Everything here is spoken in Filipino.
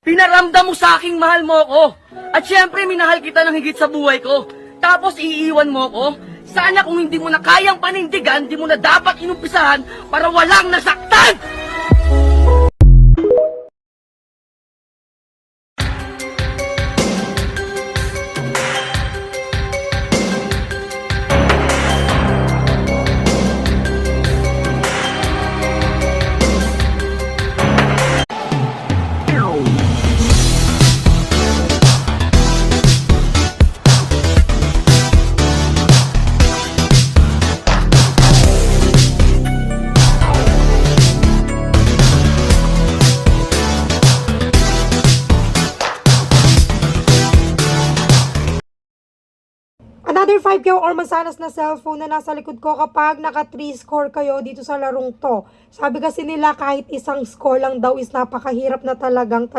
Pinaramdam mo sa aking mahal mo ko. At syempre, minahal kita ng higit sa buhay ko. Tapos iiwan mo ko? Sana kung hindi mo na kayang panindigan, hindi mo na dapat inumpisahan para walang nasaktan! Another 5K or mansanas na cellphone na nasa likod ko kapag naka 3 score kayo dito sa larong to. Sabi kasi nila kahit isang score lang daw is napakahirap na talagang